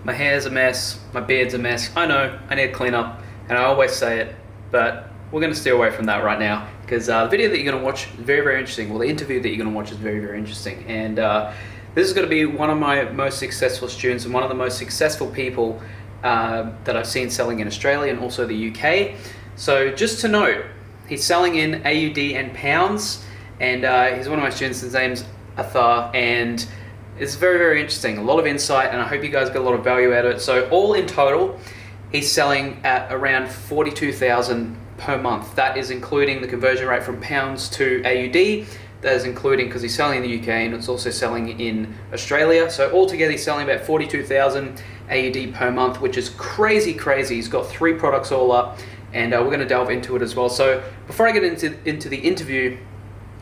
My hair's a mess, my beard's a mess. I know, I need to clean up, and I always say it, but we're going to steer away from that right now because the video that you're going to watch is very, very interesting. Well, the interview that you're going to watch is very, very interesting, and this is going to be one of my most successful students and one of the most successful people that I've seen selling in Australia and also the UK. So, just to note, he's selling in AUD and pounds, and he's one of my students. His name's Athar, and it's very, very interesting. A lot of insight, and I hope you guys get a lot of value out of it. So, all in total, he's selling at around 42,000 per month. That is including the conversion rate from pounds to AUD. That is including because he's selling in the UK and it's also selling in Australia. So altogether, he's selling about 42,000 AUD per month, which is crazy, crazy. He's got 3 products all up, and we're going to delve into it as well. So before I get into the interview,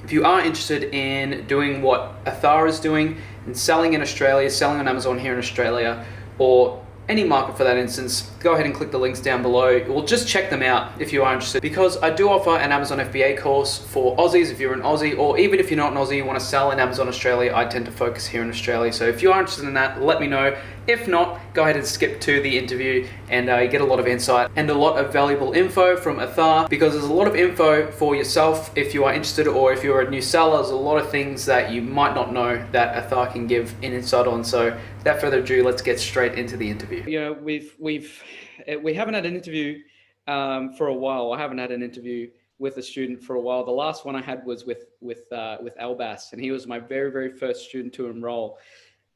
if you are interested in doing what Athar is doing and selling in Australia, selling on Amazon here in Australia, or any market for that instance, go ahead and click the links down below. Well, just check them out if you are interested, because I do offer an Amazon FBA course for Aussies if you're an Aussie, or even if you're not an Aussie, you want to sell in Amazon Australia. I tend to focus here in Australia. So if you are interested in that, let me know. If not, go ahead and skip to the interview, and you get a lot of insight and a lot of valuable info from Athar, because there's a lot of info for yourself if you are interested, or if you're a new seller, there's a lot of things that you might not know that Athar can give an insight on. So without further ado, let's get straight into the interview. You know, we haven't had an interview for a while. I haven't had an interview with a student for a while. The last one I had was with Albas, and he was my very, very first student to enroll.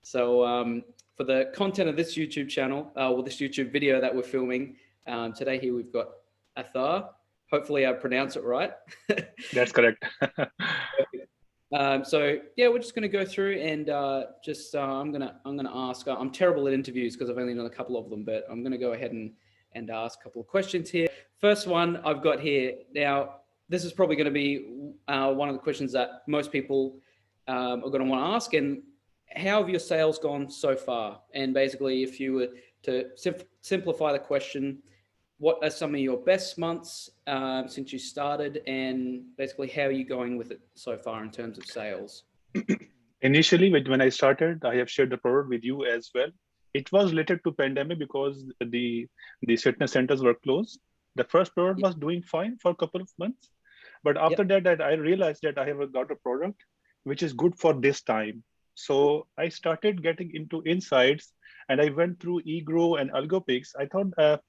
So for the content of this YouTube channel, or this YouTube video that we're filming today, here we've got Athar. Hopefully I pronounce it right. That's correct. So yeah, we're just going to go through and I'm gonna ask. I'm terrible at interviews because I've only done a couple of them, but I'm going to go ahead and ask a couple of questions here. First one I've got here. Now, this is probably going to be one of the questions that most people are going to want to ask. And how have your sales gone so far? And basically, if you were to simplify the question, what are some of your best months since you started, and basically how are you going with it so far in terms of sales? Initially, when I started, I have shared the product with you as well. It was related to pandemic because the fitness centers were closed. The first product was doing fine for a couple of months, but after that, I realized that I have got a product which is good for this time. So I started getting into insights, and I went through eGrow and AlgoPix. I thought.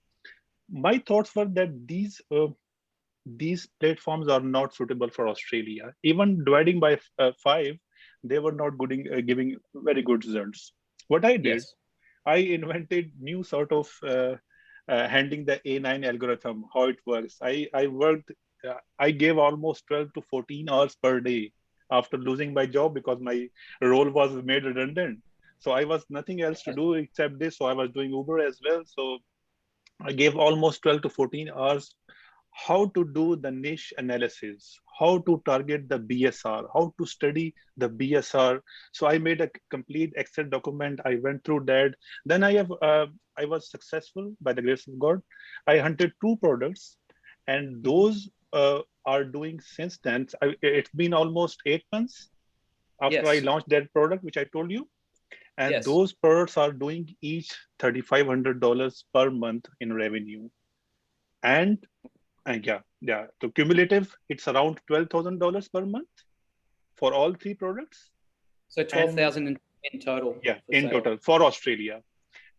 My thoughts were that these platforms are not suitable for Australia. Even dividing by 5, they were not giving very good results. What I did, I invented new sort of handling the A9 algorithm, how it works. I gave almost 12 to 14 hours per day after losing my job because my role was made redundant. So I was nothing else to do except this. So I was doing Uber as well. So I gave almost 12 to 14 hours how to do the niche analysis, how to target the BSR, how to study the BSR. So I made a complete Excel document. I went through that. Then I was successful by the grace of God. I hunted 2 products, and those are doing since then. It's been almost 8 months after I launched that product, which I told you. And those products are doing each $3,500 per month in revenue. And yeah. So cumulative, it's around $12,000 per month for all 3 products. So 12,000 in total. Yeah, in total for Australia.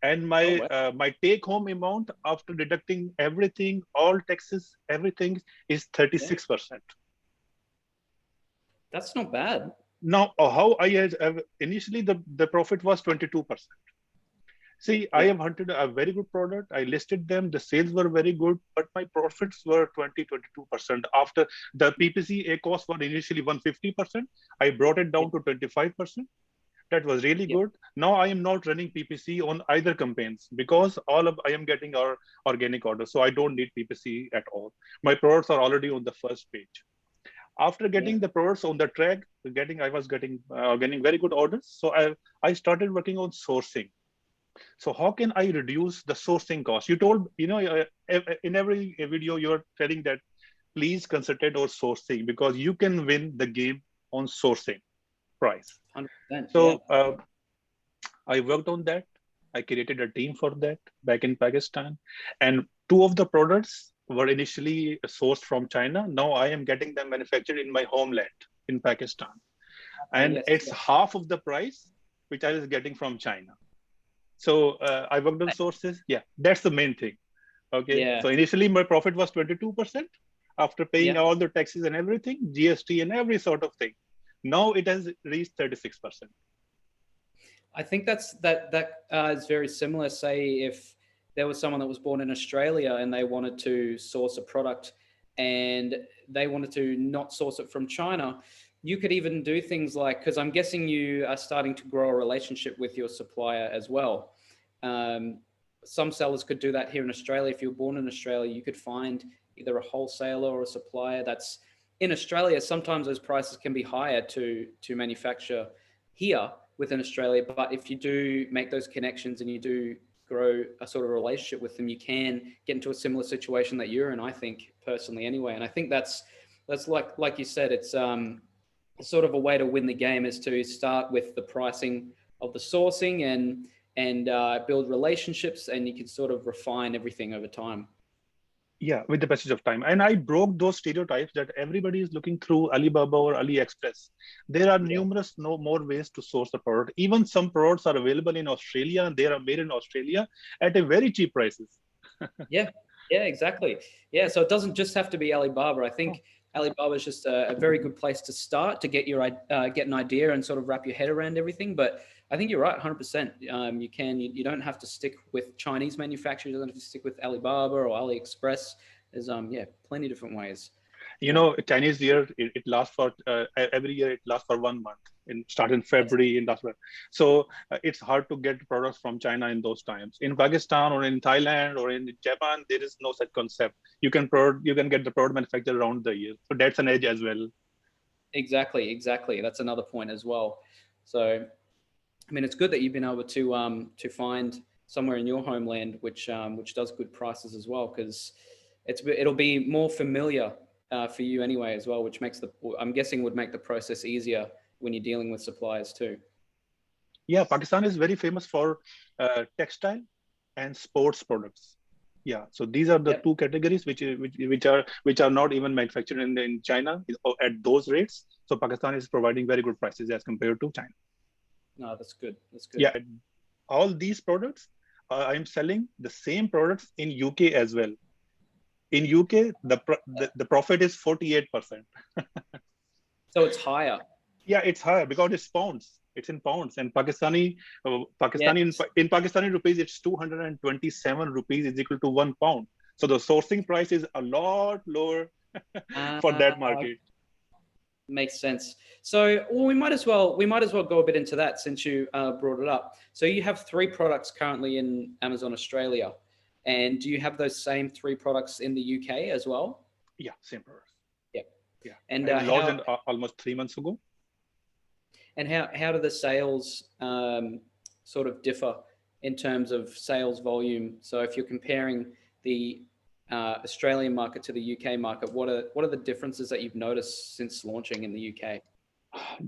And my take-home amount after deducting everything, all taxes, everything is 36%. That's not bad. Now, how I had initially the profit was 22%. See, I have hunted a very good product. I listed them. The sales were very good, but my profits were 22%. After the PPC A cost were initially 150%, I brought it down to 25%. That was really good. Now I am not running PPC on either campaigns because I am getting our organic orders. So I don't need PPC at all. My products are already on the first page. After getting the products on the track, I was getting very good orders. So I started working on sourcing. So how can I reduce the sourcing cost? You told, in every video, you're telling that please concentrate on sourcing because you can win the game on sourcing price. 100%. So I worked on that. I created a team for that back in Pakistan. And two of the products were initially sourced from China. Now I am getting them manufactured in my homeland in Pakistan. And Yes. it's half of the price which I was getting from China. So I worked on sources. Yeah, that's the main thing. Okay. Yeah. So initially my profit was 22% after paying Yeah. all the taxes and everything, GST and every sort of thing. Now it has reached 36%. I think that is very similar. Say if there was someone that was born in Australia and they wanted to source a product and they wanted to not source it from China, you could even do things like, because I'm guessing you are starting to grow a relationship with your supplier as well. Um, some sellers could do that here in Australia. If you're born in Australia, you could find either a wholesaler or a supplier that's in Australia. Sometimes those prices can be higher to manufacture here within Australia. But if you do make those connections and you do grow a sort of relationship with them, you can get into a similar situation that you're in, I think, personally anyway. And I think that's like you said, it's sort of a way to win the game is to start with the pricing of the sourcing and build relationships, and you can sort of refine everything over time. Yeah, with the passage of time. And I broke those stereotypes that everybody is looking through Alibaba or AliExpress. There are Yeah. numerous no more ways to source the product. Even some products are available in Australia and they are made in Australia at a very cheap prices. Yeah, yeah, exactly. Yeah, so it doesn't just have to be Alibaba. I think Alibaba is just a very good place to start to get get an idea and sort of wrap your head around everything. But I think you're right, 100%. You don't have to stick with Chinese manufacturers. You don't have to stick with Alibaba or AliExpress. There's plenty of different ways. You know, Chinese year, it lasts for every year, it lasts for 1 month. Start in February and that's where. So it's hard to get products from China in those times. In Pakistan or in Thailand or in Japan, there is no such concept. You can get the product manufactured around the year. So that's an edge as well. Exactly. That's another point as well. So, I mean, it's good that you've been able to find somewhere in your homeland which does good prices as well, because it'll be more familiar for you anyway as well, which makes I'm guessing would make the process easier when you're dealing with suppliers too. Yeah, Pakistan is very famous for textile and sports products. Yeah, so these are the Yep. two categories which are not even manufactured in China at those rates. So Pakistan is providing very good prices as compared to China. No, that's good. That's good. Yeah, all these products, I'm selling the same products in UK as well. In UK, the profit is 48%. So it's higher. Yeah, it's higher because it's pounds. It's in pounds, and Yes. in Pakistani rupees, it's 227 rupees is equal to £1. So the sourcing price is a lot lower for that market. Makes sense. So, well, we might as well go a bit into that since you brought it up. So you have 3 products currently in Amazon Australia, and do you have those same 3 products in the UK as well? Yeah, same products. Yeah. Yeah, And I launched in, almost 3 months ago. And how do the sales sort of differ in terms of sales volume? So if you're comparing the Australian market to the UK market, what are the differences that you've noticed since launching in the UK?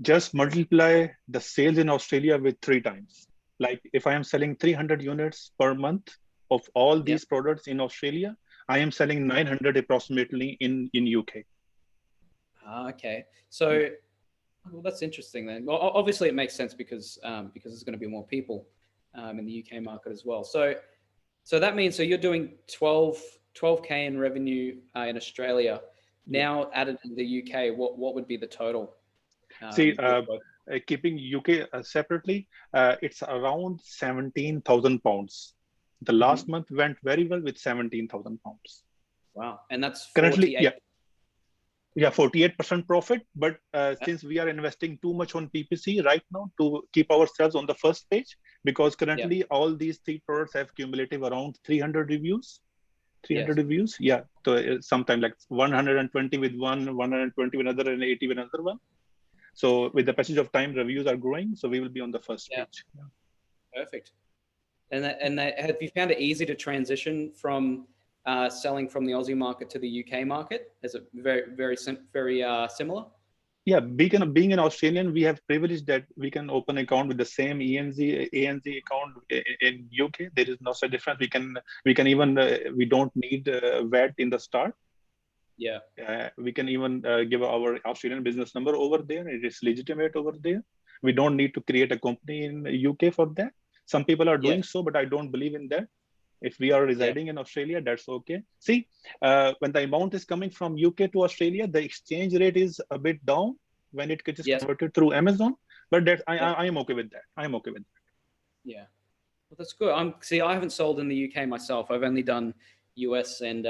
Just multiply the sales in Australia with 3 times. Like if I am selling 300 units per month of all these products in Australia, I am selling 900 approximately in UK. Okay. So, well, that's interesting then. Well, obviously it makes sense because there's going to be more people in the UK market as well. So that means you're doing 12K in revenue in Australia. Now added in the UK, what would be the total? See, keeping UK separately, it's around 17,000 pounds. The last month went very well with 17,000 pounds. Wow. And that's 48. Currently, yeah, 48% profit. But since we are investing too much on PPC right now to keep ourselves on the first page, because currently all these 3 products have cumulative around 300 reviews. 300 reviews. Yeah. So sometime like 120 with one, 120 with another, and 80 with another one. So with the passage of time, reviews are growing. So we will be on the first page. Yeah. Perfect. And have you found it easy to transition from selling from the Aussie market to the UK market? Is it very similar? Yeah, being an Australian, we have privilege that we can open account with the same ANZ account in UK. There is no such difference. We can even we don't need VAT in the start. Yeah. We can even give our Australian business number over there. It is legitimate over there. We don't need to create a company in UK for that. Some people are Yeah. doing so, but I don't believe in that. If we are Yeah. residing in Australia, that's okay. See, when the amount is coming from UK to Australia, the exchange rate is a bit down when it gets Yeah. converted through Amazon. But that Yeah. I am okay with that. I am okay with that. Yeah. Well, that's good. See, I haven't sold in the UK myself. I've only done US and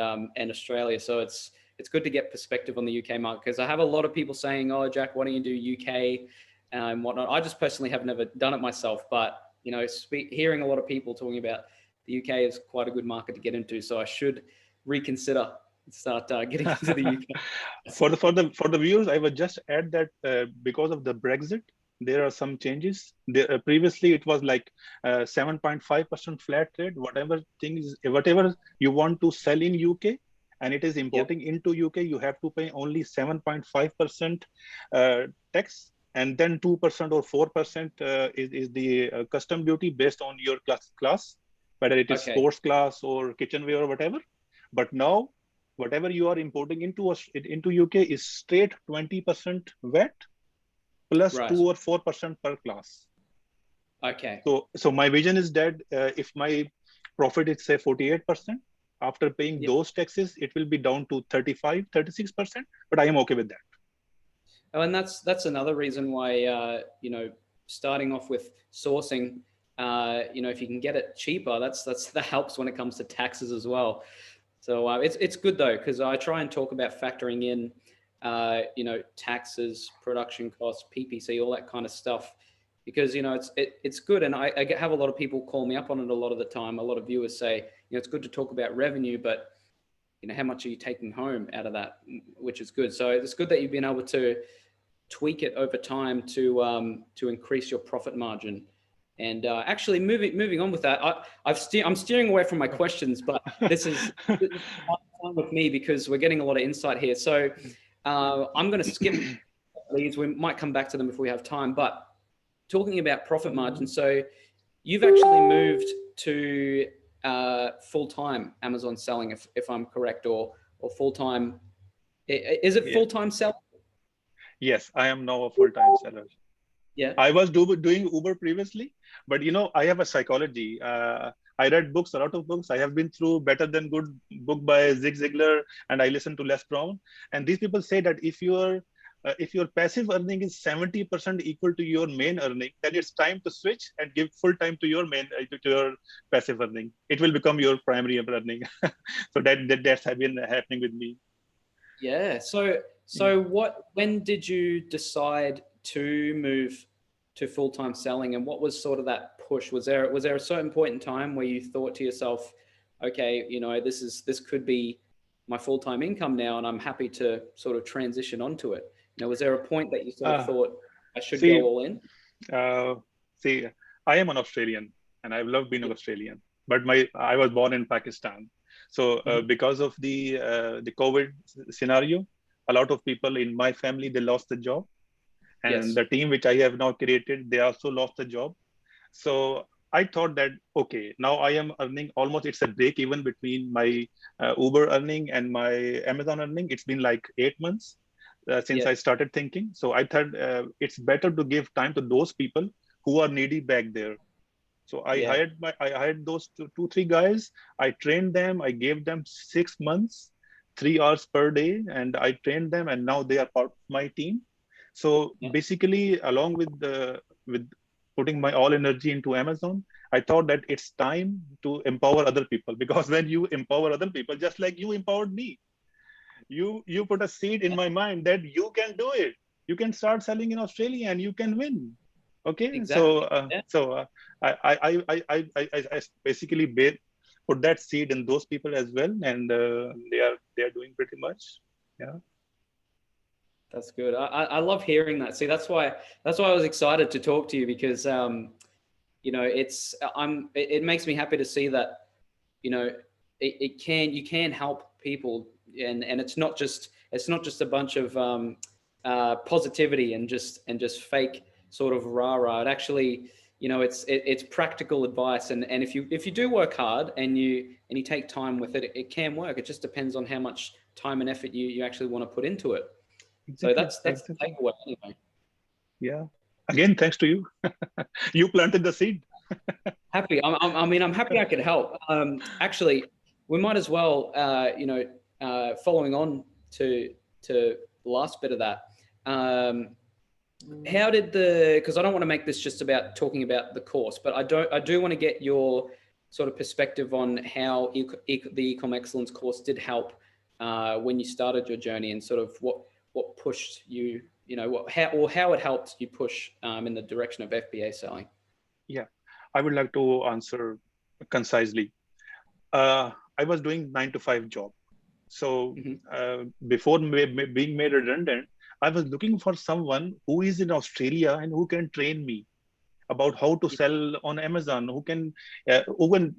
Australia. So it's good to get perspective on the UK market, because I have a lot of people saying, "Oh, Jack, why don't you do UK and whatnot?" I just personally have never done it myself, but hearing a lot of people talking about the UK is quite a good market to get into. So I should reconsider start getting into the UK. For the viewers, I would just add that because of the Brexit, there are some changes. Previously, it was like 7.5% flat rate. Whatever you want to sell in UK, and it is Yep. importing into UK, you have to pay only 7.5% tax, and then 2% or 4% is the custom duty based on your class, whether it is Okay. sports class or kitchenware or whatever. But now, whatever you are importing into UK is straight 20% VAT plus Right. 2 or 4% per class. Okay. So my vision is that if my profit is say 48%, after paying Yeah. those taxes, it will be down to 35, 36%. But I am okay with that. Oh, and that's another reason why starting off with sourcing, if you can get it cheaper, that helps when it comes to taxes as well. So it's good though, because I try and talk about factoring in taxes, production costs, PPC, all that kind of stuff, because it's good. And I have a lot of people call me up on it a lot of the time. A lot of viewers say it's good to talk about revenue, but how much are you taking home out of that, which is good. So it's good that you've been able to tweak it over time to increase your profit margin. And actually, moving on with that, I'm steering away from my questions, but this is fun with me because we're getting a lot of insight here. So I'm going to skip these. We might come back to them if we have time. But talking about profit margin, so you've actually moved to full-time Amazon selling, if I'm correct, or full-time. Is it Yeah. full-time selling? Yes, I am now a full-time seller. Yeah. I was doing Uber previously, but I have a psychology. I read books, a lot of books. I have been through Better Than Good book by Zig Ziglar, and I listen to Les Brown. And these people say that if your passive earning is 70% equal to your main earning, then it's time to switch and give full time to your to your passive earning. It will become your primary earning. So that's been happening with me. Yeah. So Yeah. when did you decide to move to full-time selling, and what was sort of that push? Was there a certain point in time where you thought to yourself, okay, this could be my full-time income now, and I'm happy to sort of transition onto it? Was there a point that you sort of Uh, thought I should go see, all in? uh, see, I am an Australian, and I love being an Yeah. Australian. But I was born in Pakistan, so Mhm. because of the COVID scenario, a lot of people in my family they lost the job, and Yes. the team which I have now created they also lost the job. So I thought that okay, now I am earning almost it's a break even between my Uber earning and my Amazon earning. It's been like 8 months since Yeah. I started thinking. So I thought it's better to give time to those people who are needy back there. So Yeah. I hired those two, 3 guys. I trained them. I gave them 6 months, 3 hours per day, and I trained them. And now they are part of my team. So Yeah. basically, along with putting my all energy into Amazon, I thought that it's time to empower other people because when you empower other people, just like you empowered me, you put a seed in my mind that you can do it. You can start selling in Australia and you can win. Okay, so Exactly. Yeah. I basically put that seed in those people as well, and they are doing pretty much. Yeah. That's good. I love hearing that. See, that's why I was excited to talk to you, because it makes me happy to see that you know you can help people, and it's not just a bunch of positivity and just fake sort of rah-rah. It actually, it's practical advice, and if you do work hard and you take time with it, it can work. It just depends on how much time and effort you actually want to put into it. So Exactly. that's the Exactly. takeaway anyway. Yeah. Again, thanks to you. You planted the seed. Happy. I'm happy I could help. Actually, we might as well, following on to the last bit of that. How did because I don't want to make this just about talking about the course, but I do want to get your sort of perspective on how the Ecom Excellence course did help when you started your journey, and sort of what pushed you, how it helped you push in the direction of FBA selling. Yeah, I would like to answer concisely. I was doing 9 to 5 job. So before being made redundant, I was looking for someone who is in Australia and who can train me about how to sell on Amazon, who can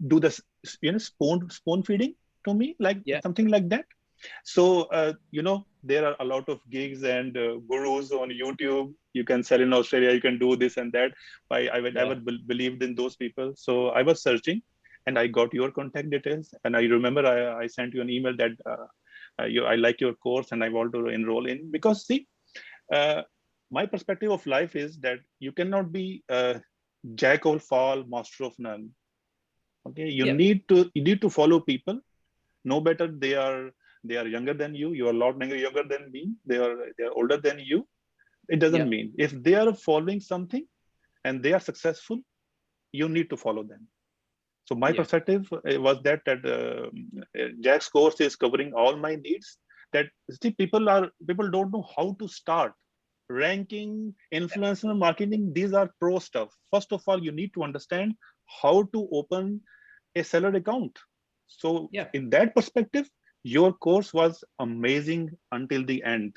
do this, spoon feeding to me, like Yeah, something like that. So, there are a lot of gigs and gurus on YouTube. You can sell in Australia, you can do this and that. I would yeah, never believed in those people. So I was searching and I got your contact details. And I remember I sent you an email that I like your course and I want to enroll in. Because see, uh, my perspective of life is that you cannot be jack of all, master of none. Okay, yeah, you need to follow people. No better they are younger than you. You are a lot younger than me. They are older than you. It doesn't yeah, mean if they are following something and they are successful, you need to follow them. So my yeah, perspective was that Jack's course is covering all my needs. That see, people don't know how to start ranking, influencer marketing. These are pro stuff. First of all, you need to understand how to open a seller account. So yeah, in that perspective, your course was amazing until the end.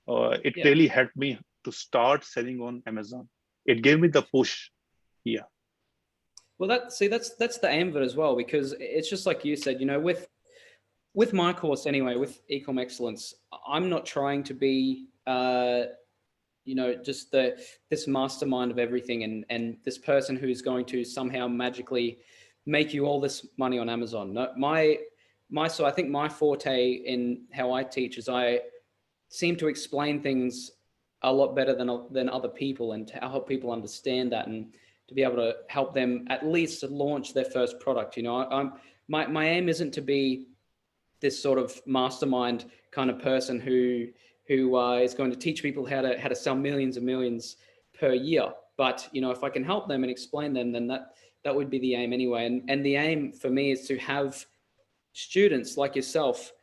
It yeah. really helped me to start selling on Amazon. It gave me the push. Yeah. Well, that's the aim of it as well, because it's just like you said, with my course anyway, with Ecom Excellence, I'm not trying to be, just this mastermind of everything, and this person who's going to somehow magically make you all this money on Amazon. No, so I think my forte in how I teach is I seem to explain things a lot better than other people, and to help people understand that, and to be able to help them at least launch their first product. My aim isn't to be this sort of mastermind kind of person who is going to teach people how to sell millions and millions per year. But if I can help them and explain them, then that would be the aim anyway. And the aim for me is to have students like yourself,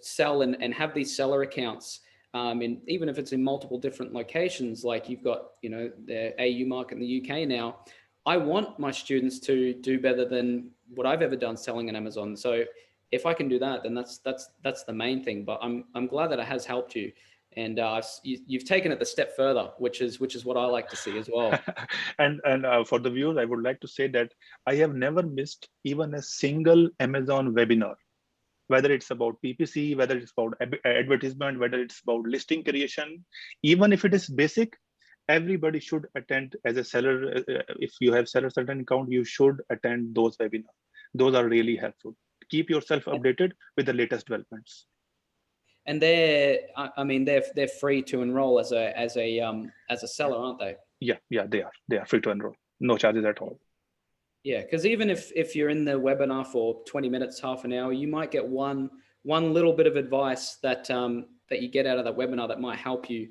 sell and have these seller accounts. And even if it's in multiple different locations, like you've got, the AU market in the UK now, I want my students to do better than what I've ever done selling on Amazon. So if I can do that, then that's the main thing. But I'm glad that it has helped you, and you've taken it the step further, which is what I like to see as well. And for the viewers, I would like to say that I have never missed even a single Amazon webinar, whether it's about PPC, whether it's about advertisement, whether it's about listing creation, even if it is basic. Everybody should attend as a seller. If you have seller certain account, you should attend those webinars. Those are really helpful. Keep yourself updated with the latest developments. And they're free to enroll as a seller, aren't they? Yeah, they are free to enroll. No charges at all. Yeah, because even if you're in the webinar for 20 minutes, half an hour, you might get one little bit of advice that you get out of that webinar that might help you,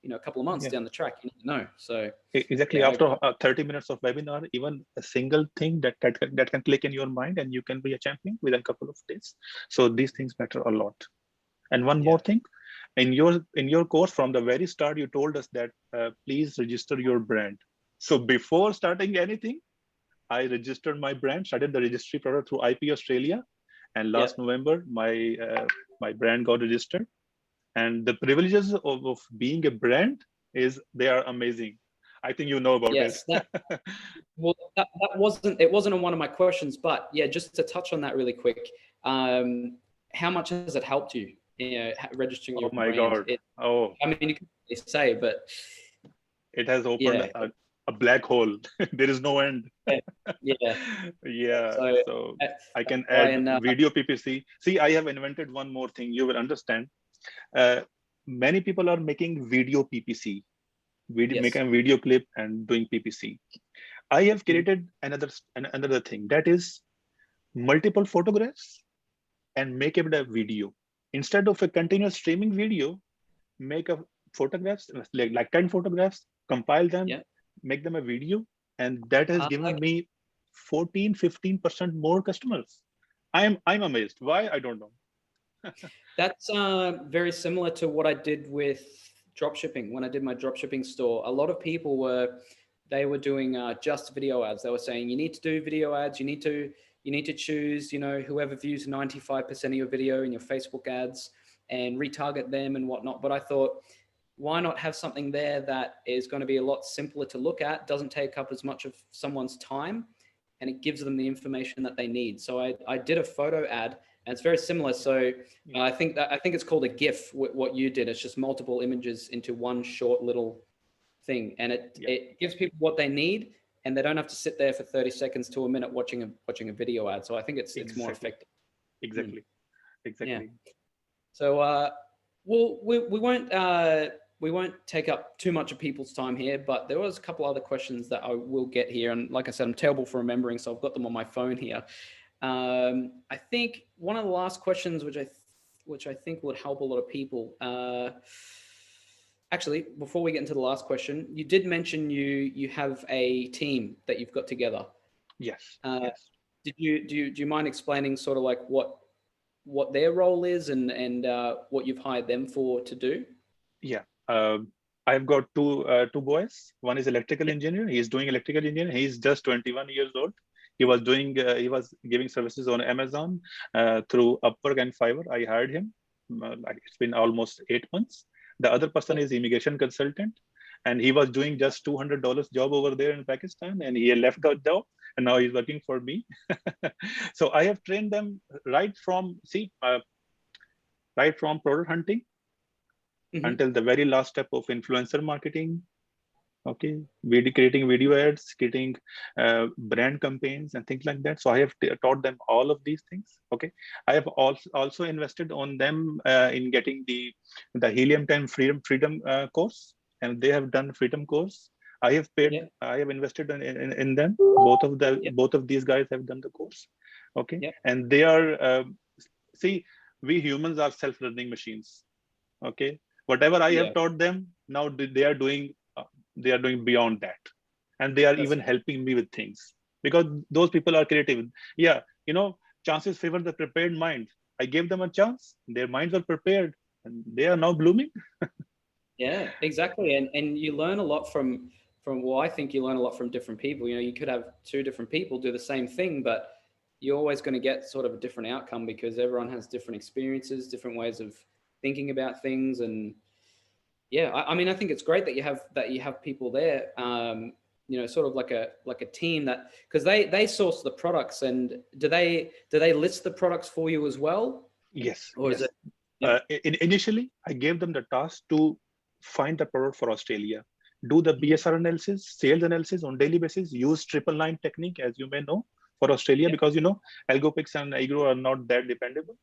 a couple of months Yeah. down the track. You never know. So Exactly. yeah, After 30 minutes of webinar, even a single thing that can click in your mind, and you can be a champion within a couple of days. So these things matter a lot. And one more yeah, thing, in your course from the very start, you told us that please register your brand. So before starting anything, I registered my brand, started the registry product through IP Australia, and yeah. last November my brand got registered. And the privileges of being a brand is they are amazing. I think you know about it. Yes, it wasn't on one of my questions, but yeah, just to touch on that really quick. How much has it helped you, registering Oh your my brand? God. Oh, I mean, they say, but it has opened yeah, a black hole. There is no end. yeah, yeah. Yeah, So so I that's can why, add and video PPC. See, I have invented one more thing. You will understand. Uh, Many people are making video PPC, yes, making a video clip and doing PPC. I have mhm, created another thing, that is multiple photographs and make it a video. Instead of a continuous streaming video, make a photographs, like 10 photographs, compile them, yeah. make them a video, and that has given me 14-15% more customers. I'm amazed. Why? I don't know. That's very similar to what I did with dropshipping. When I did my dropshipping store, a lot of people were doing just video ads. They were saying you need to do video ads. You need to choose, whoever views 95% of your video in your Facebook ads and retarget them and whatnot. But I thought, why not have something there that is going to be a lot simpler to look at, doesn't take up as much of someone's time, and it gives them the information that they need. So I did a photo ad, and it's very similar. So I think it's called a GIF. What you did, it's just multiple images into one short little thing, and Yeah, it gives people what they need, and they don't have to sit there for 30 seconds to a minute watching a video ad. So I think it's more exactly, effective. Hmm. exactly, Yeah. exactly. So we won't take up too much of people's time here, but there was a couple other questions that I will get here, and like I said, I'm terrible for remembering, so I've got them on my phone here. I think one of the last questions, which I think would help a lot of people. Actually, before we get into the last question, you did mention you have a team that you've got together. Yes, Uh, yes. do you mind explaining sort of like what their role is and what you've hired them for to do? Yeah. I've got two boys. One is electrical Yeah, engineer. He's doing electrical engineering. He's just 21 years old. He was giving services on Amazon through Upwork and Fiverr. I hired him. Like it's been almost 8 months. The other person yeah, is immigration consultant, and he was doing just $200 job over there in Pakistan, and he left the job, and now he's working for me. So I have trained them right from product hunting hmm, until the very last step of influencer marketing. Okay, creating video ads, creating brand campaigns and things like that. So I have taught them all of these things. Okay, I have also invested on them in getting the Helium 10 freedom course, and they have done freedom course. yeah, I have invested in them. yeah, Both of these guys have done the course. Okay, yeah, and they are see, we humans are self-learning machines. Okay, whatever I have yeah. taught them, now they are doing beyond that, and they are That's even helping me with things, because those people are creative. Yeah, chances favor the prepared mind. I gave them a chance, their minds were prepared, and they are now blooming. Yeah, exactly. And you learn a lot from well, I think you learn a lot from different people. You could have two different people do the same thing, but you're always going to get sort of a different outcome because everyone has different experiences, different ways of thinking about things. And yeah, I mean, I think it's great that you have people there. Sort of like a team that, because they source the products, and do they list the products for you as well, Yes, or is yes. it? Yeah. Initially, I gave them the task to find the product for Australia, do the Mhm. BSR analysis, sales analysis on daily basis, use triple nine technique, as you may know, for Australia, Yeah. because Algopix and Agro are not that dependable,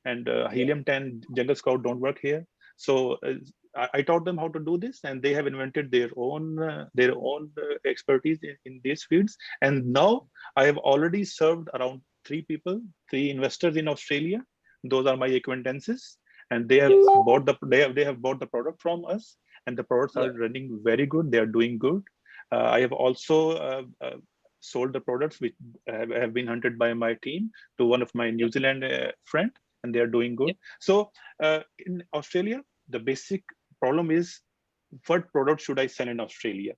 and Yeah. Helium 10 Jungle Scout don't work here. So I taught them how to do this, and they have invented their own expertise in these fields. And now I have already served around three investors in Australia. Those are my acquaintances, and Yes. they have bought the product from us, and the products Yeah. are running very good. They are doing good. I have also sold the products which have been hunted by my team to one of my Yeah. New Zealand friend, and they are doing Yeah. good. So in Australia, the basic problem is, what product should I sell in Australia?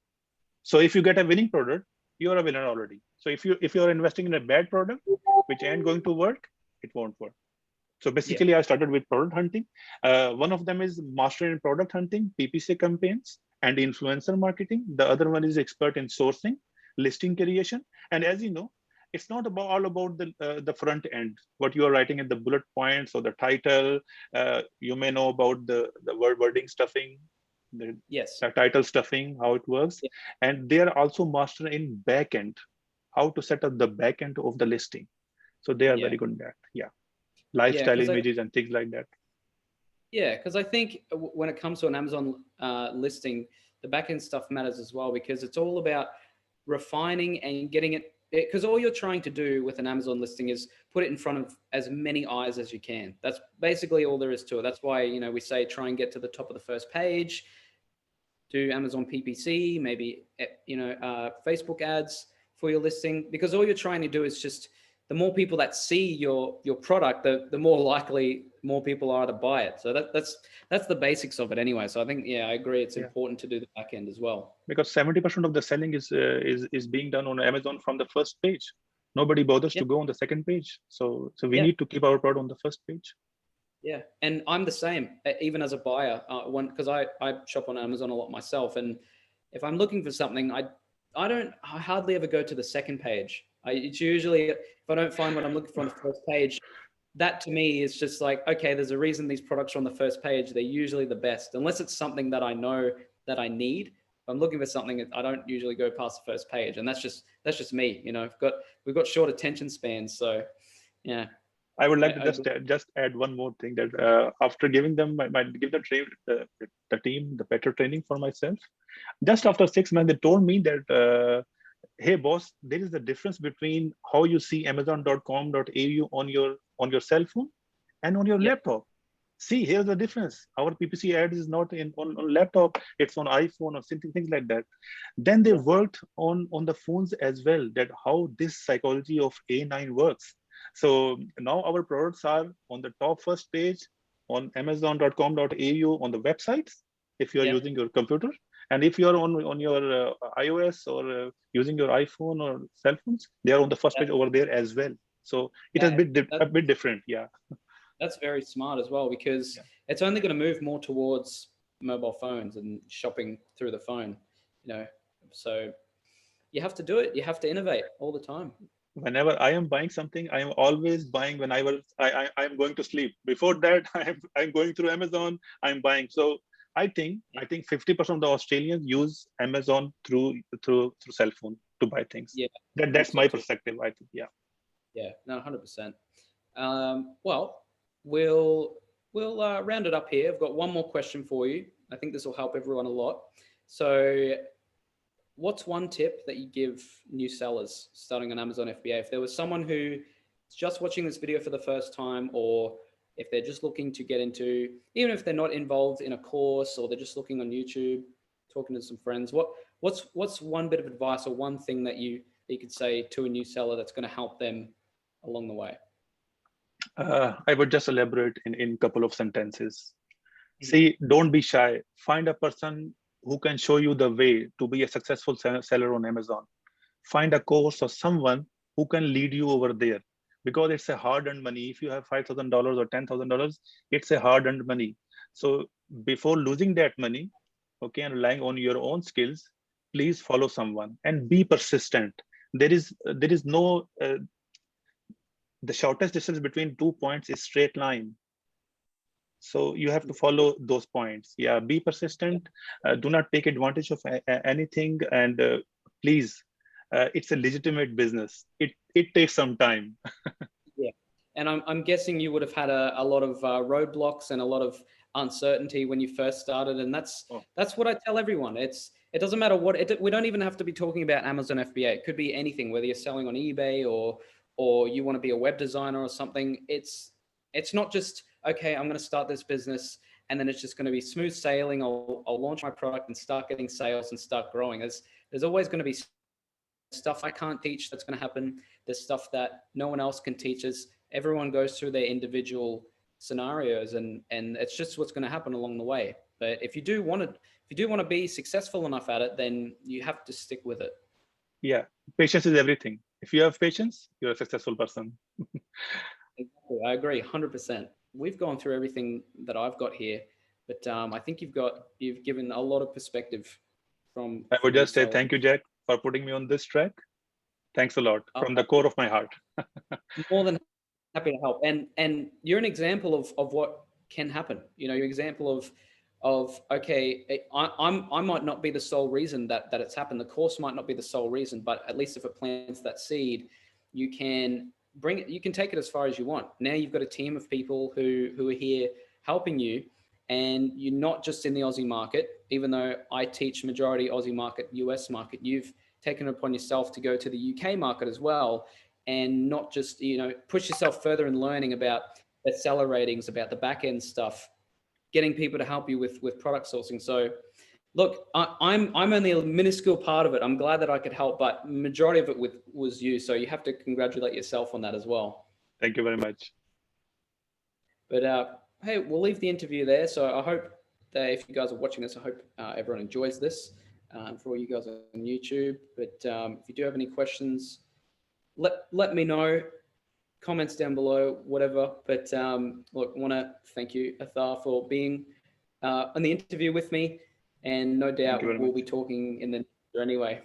So if you get a winning product, you are a winner already. So if you are investing in a bad product which ain't going to work, it won't work. So Yeah. basically, I started with product hunting. One of them is master in product hunting, PPC campaigns, and influencer marketing. The other one is expert in sourcing, listing creation. And as you know, it's not all about the front end, what you are writing in the bullet points or the title. You may know about the wording stuffing. the, Yes. the title stuffing, how it works. Yeah. And they are also master in backend, how to set up the backend of the listing. So they are Yeah. very good at that. Yeah. Yeah. Lifestyle images and things like that. Yeah, because I think when it comes to an Amazon listing, the backend stuff matters as well, because it's all about refining and getting it. Because all you're trying to do with an Amazon listing is put it in front of as many eyes as you can. That's basically all there is to it. That's why, we say try and get to the top of the first page, do Amazon PPC, maybe Facebook ads for your listing, because all you're trying to do is just, the more people that see your product, the more likely more people are to buy it. So that's the basics of it anyway. So I think, yeah, I agree. It's Yeah. important to do the back end as well. Because 70% of the selling is being done on Amazon from the first page. Nobody bothers Yeah, to go on the second page. So we yeah, need to keep our product on the first page. yeah. And I'm the same, even as a buyer, because I shop on Amazon a lot myself, and if I'm looking for something, I hardly ever go to the second page. It's usually, if I don't find what I'm looking for on the first page, that to me is just like, okay, there's a reason these products are on the first page. They're usually the best, unless it's something that I know that I need. If I'm looking for something, I don't usually go past the first page, and that's just me. We've got short attention spans, so yeah. I would like to I agree. just add one more thing, that after giving them, I might give the team the better training for myself. Just Yeah, after 6 months, they told me that, hey boss, there is a difference between how you see Amazon.com.au on your cell phone and on your yeah, laptop. See, here's the difference. Our PPC ad is not on laptop, it's on iPhone or something, things like that. Then they yeah, worked on the phones as well, that how this psychology of A9 works. So now our products are on the top first page on Amazon.com.au on the websites, if you are yeah. using your computer. And if you are on your iOS or using your iPhone or cell phones, they are on the first That, page over there as well. So it has that, been a bit different. Yeah. that's very smart as well, because Yeah. it's only going to move more towards mobile phones and shopping through the phone. So you have to do it. You have to innovate all the time. Whenever I am buying something, I am always buying when I am going to sleep. Before that, I'm going through Amazon, I'm buying. So Yeah, I think 50% of the Australians use Amazon through cell phone to buy things. yeah, I think That's so my too. perspective, I think. Yeah. Yeah, no, 100%. Well, we'll round it up here. I've got one more question for you. I think this will help everyone a lot. So, what's one tip that you give new sellers starting on Amazon FBA? If there was someone who is just watching this video for the first time, or if they're just looking to get into, even if they're not involved in a course, or they're just looking on YouTube, talking to some friends, what's one bit of advice or one thing that you could say to a new seller that's going to help them along the way? I would just elaborate in couple of sentences. Mhm. See, don't be shy. Find a person who can show you the way to be a successful seller on Amazon. Find a course or someone who can lead you over there, because it's a hard-earned money. If you have $5,000 or $10,000, it's a hard-earned money. So before losing that money, okay, and relying on your own skills, please follow someone and be persistent. There is no the shortest distance between 2 points is straight line. So you have to follow those points. Yeah, be persistent. Do not take advantage of anything, and please, it's a legitimate business. It takes some time. Yeah. And I'm guessing you would have had a lot of roadblocks and a lot of uncertainty when you first started. And Oh, that's what I tell everyone. It doesn't matter we don't even have to be talking about Amazon FBA. It could be anything, whether you're selling on eBay or you want to be a web designer or something. It's not just, okay, I'm going to start this business and then it's just going to be smooth sailing. I'll launch my product and start getting sales and start growing. There's always going to be stuff I can't teach that's going to happen. There's stuff that no one else can teach us. Everyone goes through their individual scenarios, and it's just what's going to happen along the way. But if you do want to be successful enough at it, then you have to stick with it. yeah, patience is everything. If you have patience, you're a successful person. Exactly. I agree 100%. We've gone through everything that I've got here, but I think you've given a lot of perspective from I for would new just say sellers. thank you, Jack, for putting me on this track. Thanks a lot Uh, from the core of my heart. More than happy to help. And you're an example of what can happen. You're an example of, okay, I might not be the sole reason that it's happened. The course might not be the sole reason, but at least if it plants that seed, you can bring it, you can take it as far as you want. Now you've got a team of people who are here helping you, and you're not just in the Aussie market. Even though I teach majority Aussie market, US market, you've taken it upon yourself to go to the UK market as well, and not just, you know, push yourself further in learning about bestseller ratings, about the back end stuff, getting people to help you with product sourcing. So look, I'm only a minuscule part of it. I'm glad that I could help, but majority of it was you. So you have to congratulate yourself on that as well. Thank you very much. But hey, we'll leave the interview there. So I hope that if you guys are watching this, I hope everyone enjoys this. For all you guys on YouTube. But if you do have any questions, let me know. Comments down below, whatever. But look, I want to thank you, Athar, for being on the interview with me, and no doubt we'll be talking in the future anyway.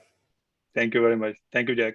Thank you very much. Thank you, Jack.